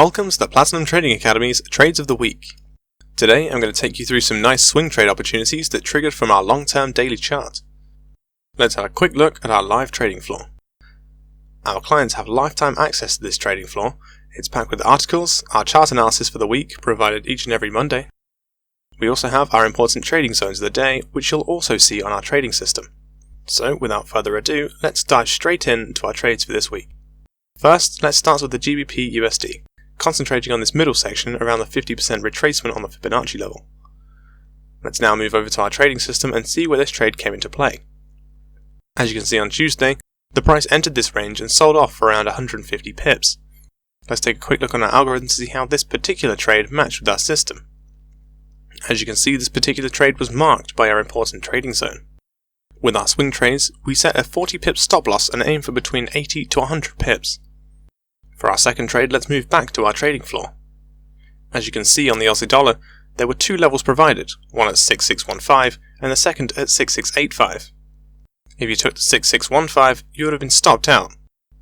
Welcome to the Platinum Trading Academy's Trades of the Week. Today I'm going to take you through some nice swing trade opportunities that triggered from our long-term daily chart. Let's have a quick look at our live trading floor. Our clients have lifetime access to this trading floor. It's packed with articles, our chart analysis for the week provided each and every Monday. We also have our important trading zones of the day, which you'll also see on our trading system. So without further ado, let's dive straight into our trades for this week. First, let's start with the GBPUSD, concentrating on this middle section around the 50% retracement on the Fibonacci level. Let's now move over to our trading system and see where this trade came into play. As you can see on Tuesday, the price entered this range and sold off for around 150 pips. Let's take a quick look on our algorithm to see how this particular trade matched with our system. As you can see, this particular trade was marked by our important trading zone. With our swing trades, we set a 40 pip stop loss and aim for between 80 to 100 pips. For our second trade, let's move back to our trading floor. As you can see on the Aussie dollar, there were two levels provided, one at 6615 and the second at 6685. If you took the 6615, you would have been stopped out,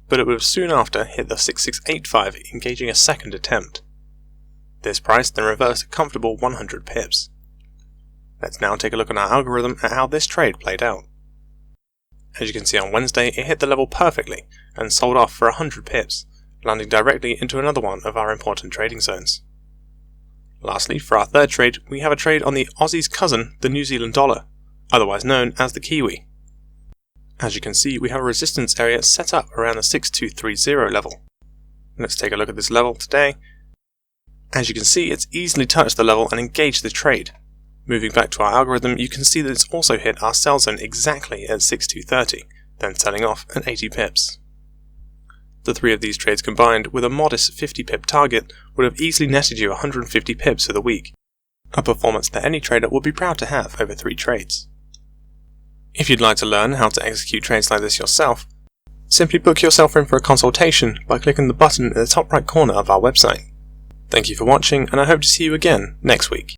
but it would have soon after hit the 6685, engaging a second attempt. This price then reversed a comfortable 100 pips. Let's now take a look at our algorithm at how this trade played out. As you can see on Wednesday, it hit the level perfectly and sold off for 100 pips, landing directly into another one of our important trading zones. Lastly, for our third trade, we have a trade on the Aussie's cousin, the New Zealand dollar, otherwise known as the Kiwi. As you can see, we have a resistance area set up around the 6230 level. Let's take a look at this level today. As you can see, it's easily touched the level and engaged the trade. Moving back to our algorithm, you can see that it's also hit our sell zone exactly at 6230, then selling off at 80 pips. The three of these trades combined, with a modest 50 pip target, would have easily netted you 150 pips for the week, a performance that any trader would be proud to have over 3 trades. If you'd like to learn how to execute trades like this yourself, simply book yourself in for a consultation by clicking the button in the top right corner of our website. Thank you for watching, and I hope to see you again next week.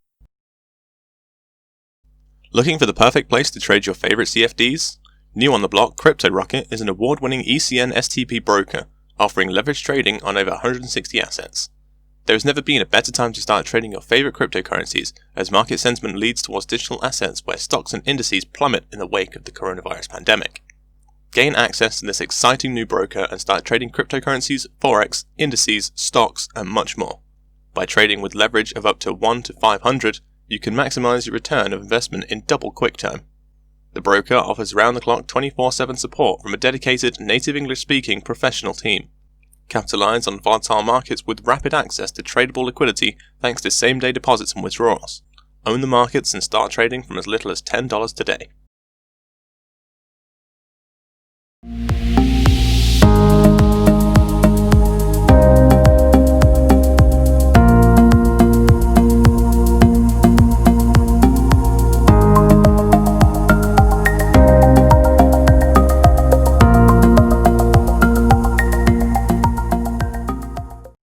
Looking for the perfect place to trade your favorite CFDs? New on the block, CryptoRocket is an award-winning ECN STP broker offering leverage trading on over 160 assets. There has never been a better time to start trading your favorite cryptocurrencies, as market sentiment leads towards digital assets where stocks and indices plummet in the wake of the coronavirus pandemic. Gain access to this exciting new broker and start trading cryptocurrencies, forex, indices, stocks, and much more. By trading with leverage of up to 1 to 500, you can maximize your return of investment in double quick time. The broker offers round-the-clock 24/7 support from a dedicated native English-speaking professional team. Capitalize on volatile markets with rapid access to tradable liquidity thanks to same-day deposits and withdrawals. Own the markets and start trading from as little as $10 today.